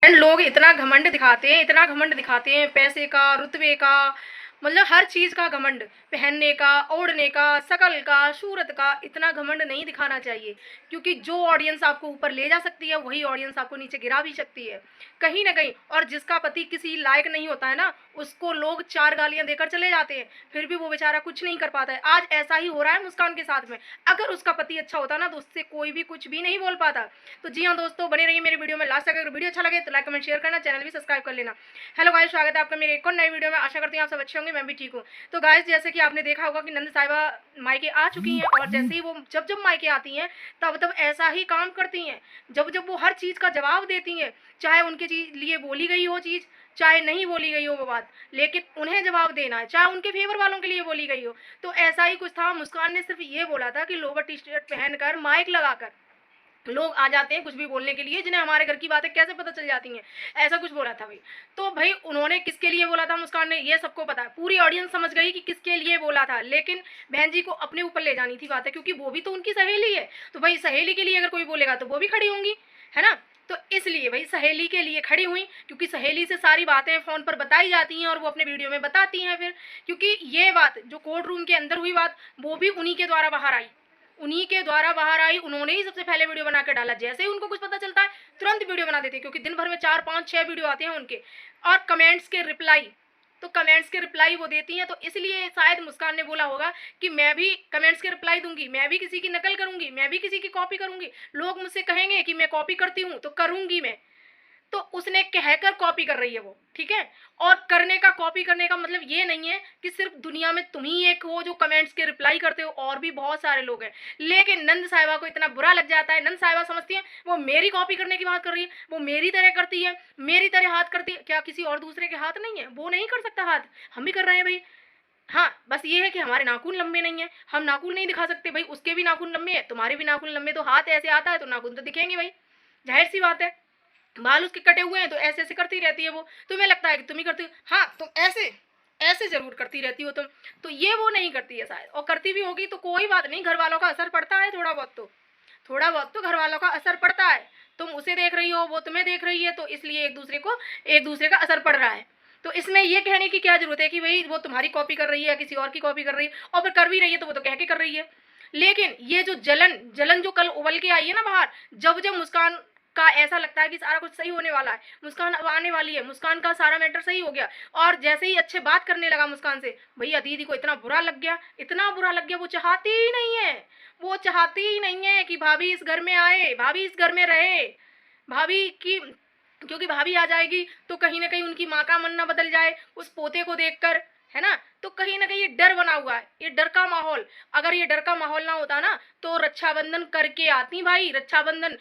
And लोग इतना घमंड दिखाते हैं, इतना घमंड दिखाते हैं, पैसे का, रुतबे का, मतलब हर चीज़ का घमंड, पहनने का, ओढ़ने का, शकल का, सूरत का, इतना घमंड नहीं दिखाना चाहिए। क्योंकि जो ऑडियंस आपको ऊपर ले जा सकती है वही ऑडियंस आपको नीचे गिरा भी सकती है कहीं ना कहीं। और जिसका पति किसी लायक नहीं होता है ना, उसको लोग 4 गालियां देकर चले जाते हैं, फिर भी वो बेचारा कुछ नहीं कर पाता है। आज ऐसा ही हो रहा है मुस्कान के साथ में। अगर उसका पति अच्छा होता ना तो उससे कोई भी कुछ भी नहीं बोल पाता। तो जी हाँ दोस्तों, बने रहिए मेरे वीडियो में लास्ट तक। अगर वीडियो अच्छा लगे तो लाइक कमेंट शेयर करना, चैनल भी सब्सक्राइब कर लेना। हेलो गाइस, स्वागत है आपका मेरे एक और नई वीडियो में। आशा करती हूँ आप सब अच्छे होंगे, मैं भी ठीक हूँ। तो गाइस, जैसे कि आपने देखा होगा कि नंद साहिबा मायके आ चुकी हैं, और जैसे ही वो जब जब मायके आती हैं तब तब ऐसा ही काम करती हैं। जब जब वो हर चीज़ का जवाब देती हैं, चाहे उनके लिए बोली गई हो चीज़, चाहे नहीं बोली गई हो वो बात, लेकिन उन्हें जवाब देना है, चाहे उनके फेवर वालों के लिए बोली गई हो। तो ऐसा ही कुछ था। मुस्कान ने सिर्फ ये बोला था कि लोअर टी शर्ट पहनकर माइक लगाकर लोग आ जाते हैं कुछ भी बोलने के लिए, जिन्हें हमारे घर की बातें कैसे पता चल जाती हैं, ऐसा कुछ बोला था भाई। तो भाई उन्होंने किसके लिए बोला था, मुस्कान ने, ये सबको पता है, पूरी ऑडियंस समझ गई कि किसके लिए बोला था। लेकिन बहन जी को अपने ऊपर ले जानी थी बातें, क्योंकि वो भी तो उनकी सहेली है। तो भाई सहेली के लिए अगर कोई बोलेगा तो वो भी खड़ी होंगी, है ना। तो इसलिए भाई सहेली के लिए खड़ी हुई, क्योंकि सहेली से सारी बातें फ़ोन पर बताई जाती हैं और वो अपने वीडियो में बताती हैं फिर। क्योंकि ये बात जो कोर्ट रूम के अंदर हुई बात, वो भी उन्हीं के द्वारा बाहर आई, उन्हीं के द्वारा बाहर आई। उन्होंने ही सबसे पहले वीडियो बना कर डाला। जैसे ही उनको कुछ पता चलता है तुरंत वीडियो बना देते हैं, क्योंकि दिन भर में 4 5 6 वीडियो आते हैं उनके। और कमेंट्स के रिप्लाई, तो कमेंट्स के रिप्लाई वो देती हैं। तो इसलिए शायद मुस्कान ने बोला होगा कि मैं भी कमेंट्स के रिप्लाई दूंगी, मैं भी किसी की नकल करूंगी, मैं भी किसी की कॉपी करूंगी। लोग मुझसे कहेंगे कि मैं कॉपी करती हूँ तो करूंगी मैं। तो उसने कहकर कॉपी कर रही है वो, ठीक है। और करने का, कॉपी करने का मतलब ये नहीं है कि सिर्फ दुनिया में तुम ही एक हो जो कमेंट्स के रिप्लाई करते हो, और भी बहुत सारे लोग हैं। लेकिन नंद साहिबा को इतना बुरा लग जाता है। नंद साहिबा समझती है वो मेरी कॉपी करने की बात कर रही है, वो मेरी तरह करती है, मेरी तरह हाथ करती है। क्या किसी और दूसरे के हाथ नहीं है? वो नहीं कर सकता हाथ, हम भी कर रहे हैं भाई। हाँ, बस ये है कि हमारे नाखून लंबे नहीं है, हम नाखून नहीं दिखा सकते भाई। उसके भी नाखून लंबे हैं, तुम्हारे भी नाखून लंबे, तो हाथ ऐसे आता है तो नाखून तो दिखेंगे भाई, जाहिर सी बात है। बाल उसके कटे हुए हैं तो ऐसे ऐसे करती रहती है वो। तुम्हें लगता है कि तुम ही करती हो, हाँ तुम ऐसे ऐसे जरूर करती रहती हो तुम। तो ये वो नहीं करती है शायद, और करती भी होगी तो कोई बात नहीं, घर वालों का असर पड़ता है थोड़ा बहुत तो, थोड़ा बहुत तो घर वालों का असर पड़ता है। तुम उसे देख रही हो, वो तुम्हें देख रही है, तो इसलिए एक दूसरे का असर पड़ रहा है। तो इसमें ये कहने की क्या जरूरत है कि भाई वो तुम्हारी कॉपी कर रही है, किसी और की कॉपी कर रही है, और फिर कर भी रही है तो वो तो कह के कर रही है। लेकिन ये जो जलन जलन जो कल उबल के आई है ना बाहर, जब जब मुस्कान का ऐसा लगता है कि सारा कुछ सही होने वाला है, मुस्कान अब आने वाली है, मुस्कान का सारा मैटर सही हो गया, और जैसे ही अच्छे बात करने लगा मुस्कान से, भैया दीदी को इतना बुरा लग गया, इतना बुरा लग गया। वो चाहती ही नहीं है, वो चाहती ही नहीं है कि भाभी इस घर में आए, भाभी इस घर में रहे, भाभी की, क्योंकि भाभी आ जाएगी तो कहीं ना कहीं उनकी माँ का मन ना बदल जाए उस पोते को देखकर, है ना। तो कहीं ना कहीं ये डर बना हुआ है, ये डर का माहौल। अगर ये डर का माहौल ना होता ना तो रक्षाबंधन करके आती भाई। रक्षाबंधन,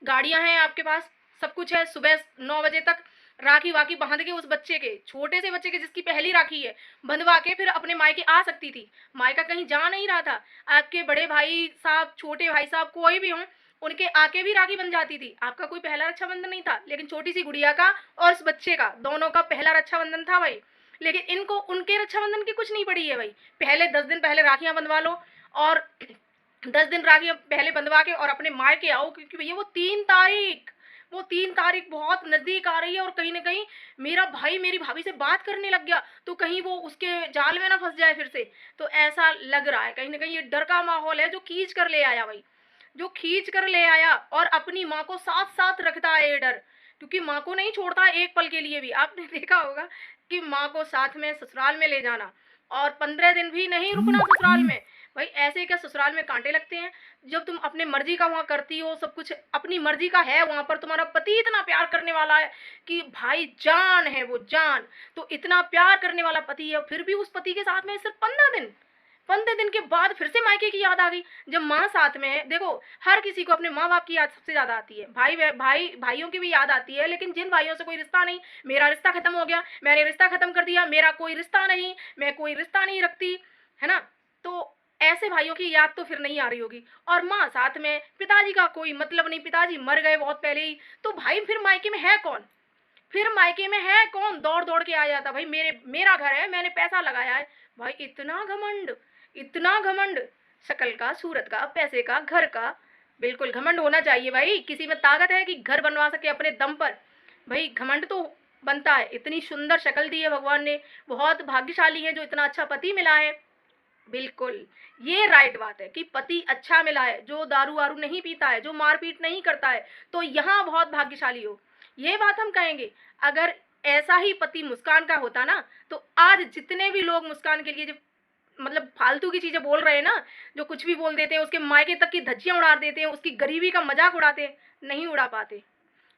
गाड़ियां हैं आपके पास, सब कुछ है, सुबह 9 बजे तक राखी वाखी बांध के उस बच्चे के, छोटे से बच्चे के जिसकी पहली राखी है, बंधवा के फिर अपने मायके आ सकती थी। मायका कहीं जा नहीं रहा था। आपके बड़े भाई साहब, छोटे भाई साहब, कोई भी हों, उनके आके भी राखी बन जाती थी। आपका कोई पहला रक्षाबंधन नहीं था, लेकिन छोटी सी गुड़िया का और उस बच्चे का, दोनों का पहला रक्षाबंधन था भाई। लेकिन इनको उनके रक्षाबंधन की कुछ नहीं पड़ी है भाई। पहले 10 दिन पहले राखियां बंधवा लो, और 10 दिन राखी पहले बंधवा के और अपने मायके आओ, क्योंकि भैया वो 3 तारीख बहुत नज़दीक आ रही है। और कहीं ना कहीं मेरा भाई मेरी भाभी से बात करने लग गया तो कहीं वो उसके जाल में ना फंस जाए फिर से। तो ऐसा लग रहा है कहीं ना कहीं ये डर का माहौल है जो खींच कर ले आया भाई, जो खींच कर ले आया। और अपनी माँ को साथ साथ रखता है ये डर, क्योंकि माँ को नहीं छोड़ता एक पल के लिए भी। आपने देखा होगा कि माँ को साथ में ससुराल में ले जाना, और 15 दिन भी नहीं रुकना ससुराल में। भाई ऐसे क्या ससुराल में कांटे लगते हैं? जब तुम अपने मर्जी का वहाँ करती हो, सब कुछ अपनी मर्जी का है वहाँ पर, तुम्हारा पति इतना प्यार करने वाला है कि भाई जान है वो, जान। तो इतना प्यार करने वाला पति है, फिर भी उस पति के साथ में सिर्फ 15 दिन, 15 दिन के बाद फिर से मायके की याद आ गई। जब माँ साथ में है, देखो हर किसी को अपने माँ बाप की याद सबसे ज्यादा आती है, भाइयों की भी याद आती है। लेकिन जिन भाइयों से कोई रिश्ता नहीं, मेरा रिश्ता खत्म हो गया, मैंने रिश्ता खत्म कर दिया, मेरा कोई रिश्ता नहीं, मैं कोई रिश्ता नहीं रखती, है ना। तो ऐसे भाइयों की याद तो फिर नहीं आ रही होगी। और माँ साथ में, पिताजी का कोई मतलब नहीं, पिताजी मर गए बहुत पहले ही। तो भाई फिर मायके में है कौन? फिर मायके में है कौन? दौड़ दौड़ के आ जाता भाई, मेरा घर है, मैंने पैसा लगाया है। भाई इतना घमंड, इतना घमंड, शक्ल का, सूरत का, पैसे का, घर का। बिल्कुल घमंड होना चाहिए भाई। किसी में ताकत है कि घर बनवा सके अपने दम पर? भाई घमंड तो बनता है, इतनी सुंदर शक्ल दी है भगवान ने, बहुत भाग्यशाली है जो इतना अच्छा पति मिला है। बिल्कुल, ये राइट बात है कि पति अच्छा मिला है, जो दारू वारू नहीं पीता है, जो मारपीट नहीं करता है, तो यहाँ बहुत भाग्यशाली हो, ये बात हम कहेंगे। अगर ऐसा ही पति मुस्कान का होता ना, तो आज जितने भी लोग मुस्कान के लिए जो मतलब फालतू की चीजें बोल रहे हैं ना, जो कुछ भी बोल देते हैं, उसके मायके तक की धज्जियां उड़ा देते हैं, उसकी गरीबी का मजाक उड़ाते हैं, नहीं उड़ा पाते,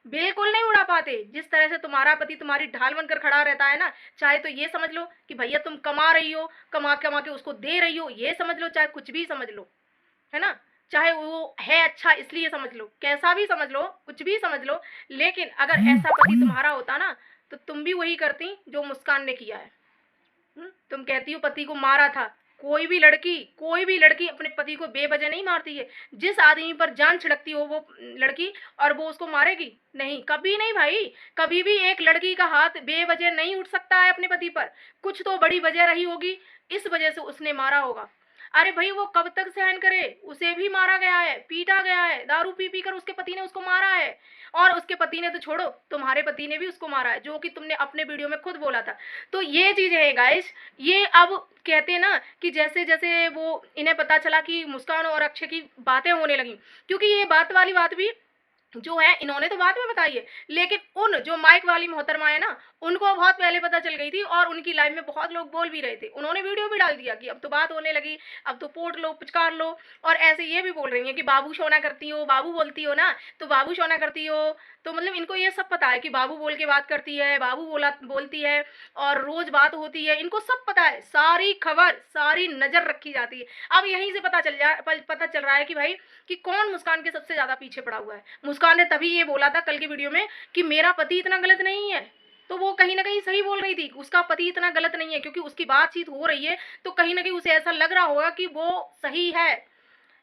बिल्कुल नहीं उड़ा पाते। जिस तरह से तुम्हारा पति तुम्हारी ढाल बनकर खड़ा रहता है ना, चाहे तो ये समझ लो कि भैया तुम कमा रही हो, कमा कमा के उसको दे रही हो, ये समझ लो, चाहे कुछ भी समझ लो, है ना, चाहे वो है अच्छा इसलिए समझ लो, कैसा भी समझ लो, कुछ भी समझ लो, लेकिन अगर ऐसा पति तुम्हारा होता ना, तो तुम भी वही करती जो मुस्कान ने किया है। तुम कहती हो पति को मारा था, कोई भी लड़की अपने पति को बेवजह नहीं मारती है। जिस आदमी पर जान छिड़कती हो वो लड़की, और वो उसको मारेगी नहीं, कभी नहीं भाई। कभी भी एक लड़की का हाथ बेवजह नहीं उठ सकता है अपने पति पर, कुछ तो बड़ी वजह रही होगी, इस वजह से उसने मारा होगा। अरे भाई वो कब तक सहन करे, उसे भी मारा गया है, पीटा गया है, दारू पी पी कर उसके पति ने उसको मारा है। और उसके पति ने तो छोड़ो, तुम्हारे पति ने भी उसको मारा है, जो कि तुमने अपने वीडियो में खुद बोला था। तो ये चीजें है गाइस, ये अब कहते हैं ना कि जैसे जैसे वो इन्हें पता चला कि मुस्कान और अक्षय की बातें होने लगी, क्योंकि ये बात वाली बात भी जो है इन्होंने तो बाद में बताई है, लेकिन उन जो माइक वाली मोहतरमा है ना, उनको बहुत पहले पता चल गई थी, और उनकी लाइव में बहुत लोग बोल भी रहे थे, उन्होंने वीडियो भी डाल दिया कि अब तो बात होने लगी, अब तो पोट लो पुचकार लो। और ऐसे ये भी बोल रही हैं कि बाबू सोना करती हो, बाबू बोलती हो ना, तो बाबू सोना करती हो, तो मतलब इनको ये सब पता है कि बाबू बोल के बात करती है, बाबू बोलती है, और रोज बात होती है, इनको सब पता है, सारी खबर सारी नजर रखी जाती है। अब यहीं से पता चल रहा है कि भाई कि कौन मुस्कान के सबसे ज्यादा पीछे पड़ा हुआ है। मुस्कान ने तभी ये बोला था कल की वीडियो में कि मेरा पति इतना गलत नहीं है, तो वो कहीं ना कहीं सही बोल रही थी, उसका पति इतना गलत नहीं है, क्योंकि उसकी बातचीत हो रही है तो कहीं ना कहीं उसे ऐसा लग रहा होगा कि वो सही है,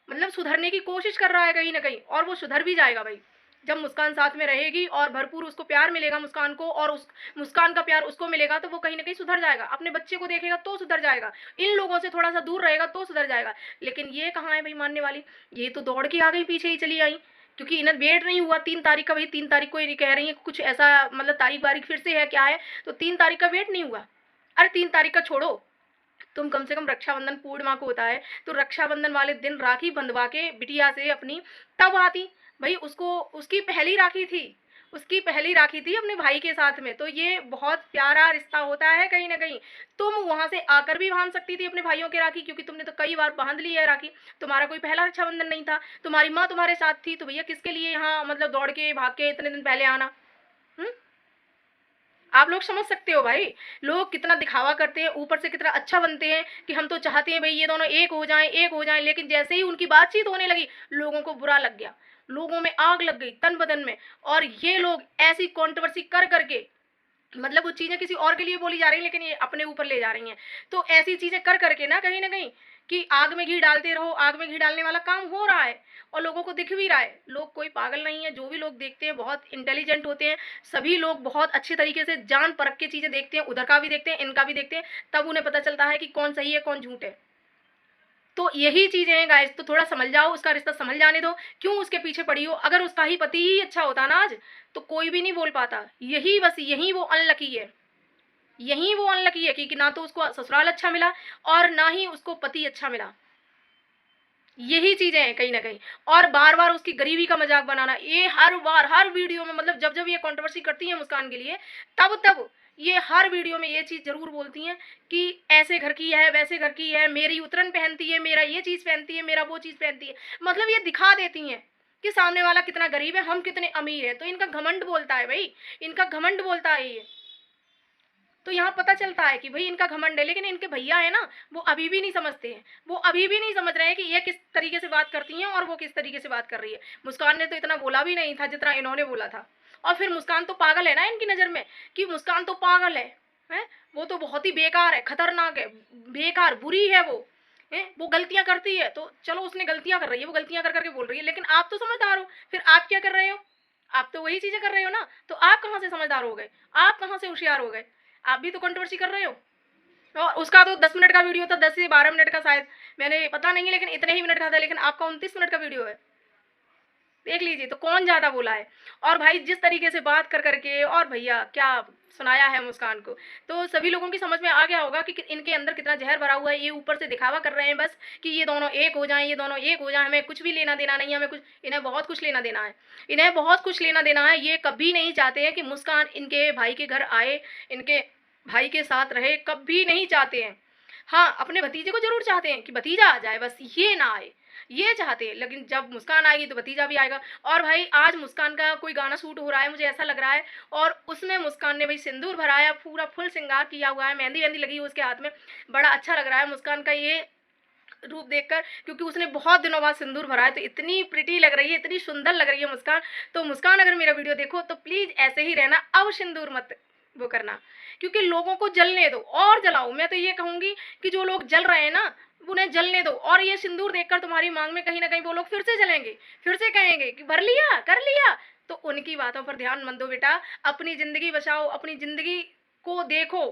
मतलब सुधरने की कोशिश कर रहा है कहीं ना कहीं, और वो सुधर भी जाएगा भाई। जब मुस्कान साथ में रहेगी और भरपूर उसको प्यार मिलेगा मुस्कान को, और उस मुस्कान का प्यार उसको मिलेगा, तो वो कहीं ना कहीं सुधर जाएगा, अपने बच्चे को देखेगा तो सुधर जाएगा, इन लोगों से थोड़ा सा दूर रहेगा तो सुधर जाएगा। लेकिन ये कहाँ है भाई मानने वाली, ये तो दौड़ के आ गई, पीछे ही चली आई, क्योंकि इन्हें वेट नहीं हुआ 3 तारीख का। भाई 3 तारीख को ये कह रही है कुछ ऐसा, मतलब तारीख बारीख फिर से है क्या है, तो 3 तारीख का वेट नहीं हुआ। अरे 3 तारीख का छोड़ो, तुम कम से कम रक्षाबंधन पूर्णिमा को होता है, तो रक्षाबंधन वाले दिन राखी बंधवा के बिटिया से अपनी तब आती। भाई उसको उसकी पहली राखी थी, उसकी पहली राखी थी अपने भाई के साथ में, तो ये बहुत प्यारा रिश्ता होता है कहीं ना कहीं। तुम वहां से आकर भी बांध सकती थी अपने भाइयों की राखी, क्योंकि तुमने तो कई बार बांध ली है राखी, तुम्हारा कोई पहला रक्षाबंधन नहीं था, तुम्हारी माँ तुम्हारे साथ थी, तो भैया किसके लिए यहाँ मतलब दौड़ के भाग के इतने दिन पहले आना। हम्म, आप लोग समझ सकते हो भाई, लोग कितना दिखावा करते हैं, ऊपर से कितना अच्छा बनते हैं कि हम तो चाहते हैं भाई ये दोनों एक हो जाएं, एक हो जाएं, लेकिन जैसे ही उनकी बातचीत होने लगी, लोगों को बुरा लग गया, लोगों में आग लग गई तन बदन में। और ये लोग ऐसी कंट्रोवर्सी कर करके, मतलब वो चीजें किसी और के लिए बोली जा रही है, लेकिन ये अपने ऊपर ले जा रही हैं, तो ऐसी चीजें कर करके ना कहीं कि आग में घी डालते रहो, आग में घी डालने वाला काम हो रहा है, और लोगों को दिख भी रहा है। लोग कोई पागल नहीं है, जो भी लोग देखते हैं बहुत इंटेलिजेंट होते हैं, सभी लोग बहुत अच्छे तरीके से जान परख के चीजें देखते हैं, उधर का भी देखते हैं, इनका भी देखते हैं, तब उन्हें पता चलता है कि कौन सही है कौन झूठ है। तो यही चीजें हैं गाइस, तो थोड़ा समझ जाओ, उसका रिश्ता समझ जाने दो, क्यों उसके पीछे पड़ी हो। अगर उसका ही पति ही अच्छा होता ना आज, तो कोई भी नहीं बोल पाता। यही बस यही वो अनलकी है, यही वो अनलकी है कि ना तो उसको ससुराल अच्छा मिला, और ना ही उसको पति अच्छा मिला। यही चीजें हैं कहीं ना कहीं। और बार बार उसकी गरीबी का मजाक बनाना, ये हर बार हर वीडियो में, मतलब जब जब ये कंट्रोवर्सी करती है मुस्कान के लिए, तब तब ये हर वीडियो में ये चीज जरूर बोलती हैं कि ऐसे घर की है, वैसे घर की है, मेरी उतरन पहनती है, मेरा ये चीज पहनती है, मेरा वो चीज पहनती है, मतलब ये दिखा देती हैं कि सामने वाला कितना गरीब है, हम कितने अमीर है। तो इनका घमंड बोलता है भाई, इनका घमंड बोलता है ये। तो यहाँ पता चलता है कि भाई इनका घमंड है, लेकिन इनके भैया है ना, वो अभी भी नहीं समझते हैं, वो अभी भी नहीं समझ रहे हैं कि ये किस तरीके से बात करती हैं और वो किस तरीके से बात कर रही है। मुस्कान ने तो इतना बोला भी नहीं था जितना इन्होंने बोला था। और फिर मुस्कान तो पागल है ना इनकी नज़र में, कि मुस्कान तो पागल है, वो तो बहुत ही बेकार है, खतरनाक है, बेकार बुरी है वो है, वो गलतियां करती है, तो चलो उसने गलतियां कर रही है, वो गलतियां कर करके बोल रही है, लेकिन आप तो समझदार हो, फिर आप क्या कर रहे हो, आप तो वही चीजें कर रहे हो ना, तो आप कहाँ से समझदार हो गए, आप कहाँ से होशियार हो गए, आप भी तो कंट्रोवर्सी कर रहे हो। और उसका तो 10 मिनट का वीडियो था, 10 से 12 मिनट का शायद, मैंने पता नहीं है, लेकिन इतने ही मिनट का था, लेकिन आपका 29 मिनट का वीडियो है। देख लीजिए तो कौन ज़्यादा बोला है। और भाई जिस तरीके से बात कर करके और भैया क्या सुनाया है मुस्कान को, तो सभी लोगों की समझ में आ गया होगा कि इनके अंदर कितना जहर भरा हुआ है। ये ऊपर से दिखावा कर रहे हैं बस कि ये दोनों एक हो जाएं, ये दोनों एक हो जाएं, हमें कुछ भी लेना देना नहीं है, हमें कुछ, इन्हें बहुत कुछ लेना देना है, इन्हें बहुत कुछ लेना देना है। ये कभी नहीं चाहते हैं कि मुस्कान इनके भाई के घर आए, इनके भाई के साथ रहे, कभी नहीं चाहते हैं। हाँ, अपने भतीजे को ज़रूर चाहते हैं कि भतीजा आ जाए, बस ये ना आए, ये चाहते हैं। लेकिन जब मुस्कान आएगी तो भतीजा भी आएगा। और भाई आज मुस्कान का कोई गाना शूट हो रहा है, मुझे ऐसा लग रहा है, और उसमें मुस्कान ने भाई सिंदूर भराया, पूरा फुल श्रृंगार किया हुआ है, मेहंदी-वेहंदी लगी हुई उसके हाथ में। बड़ा अच्छा लग रहा है मुस्कान का ये रूप देखकर, क्योंकि उसने बहुत दिनों बाद सिंदूर भरा है, तो इतनी प्रिटी लग रही है, इतनी सुंदर लग रही है मुस्कान। तो मुस्कान अगर मेरा वीडियो देखो तो प्लीज़ ऐसे ही रहना, अब सिंदूर मत वो करना, क्योंकि लोगों को जलने दो और जलाओ। मैं तो ये कहूँगी कि जो लोग जल रहे हैं ना, उन्हें जलने दो, और ये सिंदूर देखकर तुम्हारी मांग में कहीं ना कहीं वो लोग फिर से जलेंगे, फिर से कहेंगे कि भर लिया, कर लिया। तो उनकी बातों पर ध्यान मत दो बेटा, अपनी ज़िंदगी बचाओ, अपनी ज़िंदगी को देखो।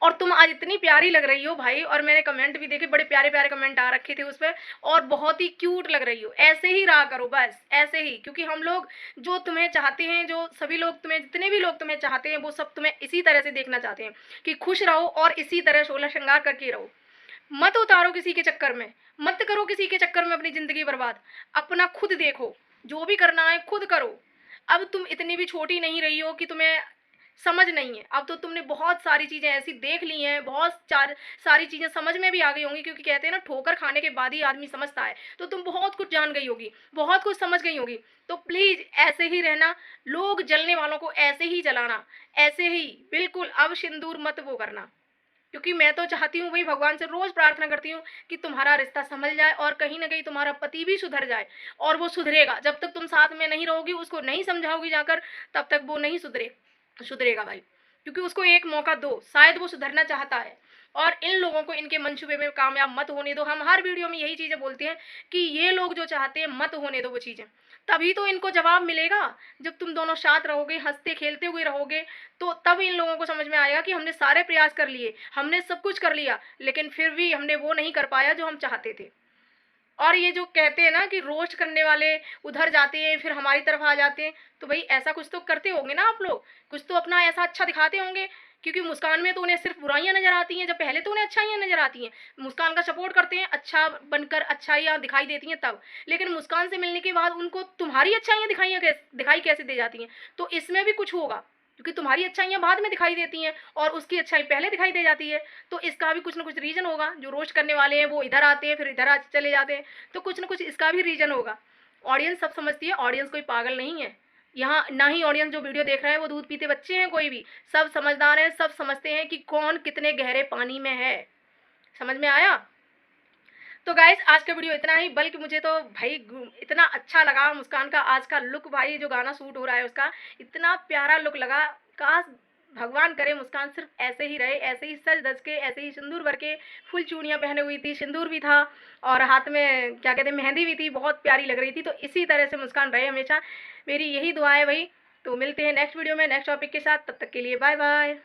और तुम आज इतनी प्यारी लग रही हो भाई, और मैंने कमेंट भी देखे, बड़े प्यारे प्यारे कमेंट आ रखे थे उस पर, और बहुत ही क्यूट लग रही हो। ऐसे ही रहा करो बस, ऐसे ही, क्योंकि हम लोग जो तुम्हें चाहते हैं, जो सभी लोग तुम्हें, जितने भी लोग तुम्हें चाहते हैं, वो सब तुम्हें इसी तरह से देखना चाहते हैं कि खुश रहो और इसी तरह शोला श्रृंगार करके रहो। मत उतारो किसी के चक्कर में, मत करो किसी के चक्कर में अपनी ज़िंदगी बर्बाद। अपना खुद देखो, जो भी करना है खुद करो। अब तुम इतनी भी छोटी नहीं रही हो कि तुम्हें समझ नहीं है। अब तो तुमने बहुत सारी चीज़ें ऐसी देख ली हैं, बहुत सारी चीज़ें समझ में भी आ गई होंगी, क्योंकि कहते हैं ना ठोकर खाने के बाद ही आदमी समझता है। तो तुम बहुत कुछ जान गई होगी, बहुत कुछ समझ गई होगी। तो प्लीज़ ऐसे ही रहना, लोग जलने वालों को ऐसे ही जलाना, ऐसे ही बिल्कुल। अब सिंदूर मत वो करना, क्योंकि मैं तो चाहती हूँ, वही भगवान से रोज़ प्रार्थना करती हूँ कि तुम्हारा रिश्ता संभल जाए, और कहीं ना कहीं तुम्हारा पति भी सुधर जाए। और वो सुधरेगा, जब तक तुम साथ में नहीं रहोगी, उसको नहीं समझाओगी जाकर, तब तक वो नहीं सुधरेगा भाई। क्योंकि उसको एक मौका दो, शायद वो सुधरना चाहता है। और इन लोगों को इनके मंसूबे में कामयाब मत होने दो। हम हर वीडियो में यही चीज़ें बोलते हैं कि ये लोग जो चाहते हैं मत होने दो वो चीज़ें, तभी तो इनको जवाब मिलेगा। जब तुम दोनों साथ रहोगे, हंसते खेलते हुए रहोगे, तो तब इन लोगों को समझ में आएगा कि हमने सारे प्रयास कर लिए, हमने सब कुछ कर लिया, लेकिन फिर भी हमने वो नहीं कर पाया जो हम चाहते थे। और ये जो कहते हैं ना कि रोस्ट करने वाले उधर जाते हैं फिर हमारी तरफ आ जाते हैं, तो भाई ऐसा कुछ तो करते होंगे ना आप लोग, कुछ तो अपना ऐसा अच्छा दिखाते होंगे। क्योंकि मुस्कान में तो उन्हें सिर्फ बुराइयां नजर आती हैं, जब पहले तो उन्हें अच्छाइयां नजर आती हैं, मुस्कान का सपोर्ट करते हैं, अच्छा बनकर अच्छाइयां दिखाई देती हैं तब। लेकिन मुस्कान से मिलने के बाद उनको तुम्हारी अच्छाइयां दिखाई कैसे दे जाती हैं। तो इसमें भी कुछ होगा, क्योंकि तुम्हारी अच्छाइयाँ बाद में दिखाई देती हैं और उसकी अच्छाई पहले दिखाई दे जाती है। तो इसका भी कुछ ना कुछ रीज़न होगा। जो रोस्ट करने वाले हैं वो इधर आते हैं, फिर इधर आ चले जाते हैं, तो कुछ ना कुछ इसका भी रीज़न होगा। ऑडियंस सब समझती है, ऑडियंस कोई पागल नहीं है। यहाँ ना ही ऑडियंस जो वीडियो देख रहा है वो दूध पीते बच्चे हैं, कोई भी, सब समझदार हैं, सब समझते हैं कि कौन कितने गहरे पानी में है। समझ में आया? तो गाइस आज का वीडियो इतना ही। बल्कि मुझे तो भाई इतना अच्छा लगा मुस्कान का आज का लुक, भाई जो गाना शूट हो रहा है उसका इतना प्यारा लुक लगा। काश भगवान करे मुस्कान सिर्फ ऐसे ही रहे, ऐसे ही सज धज के, ऐसे ही सिंदूर भर के, फुल चूड़ियाँ पहने हुई थी, सिंदूर भी था, और हाथ में क्या कहते हैं मेहंदी भी थी, बहुत प्यारी लग रही थी। तो इसी तरह से मुस्कान रहे हमेशा, मेरी यही दुआ है भाई। तो मिलते हैं नेक्स्ट वीडियो में नेक्स्ट टॉपिक के साथ, तब तक के लिए बाय बाय।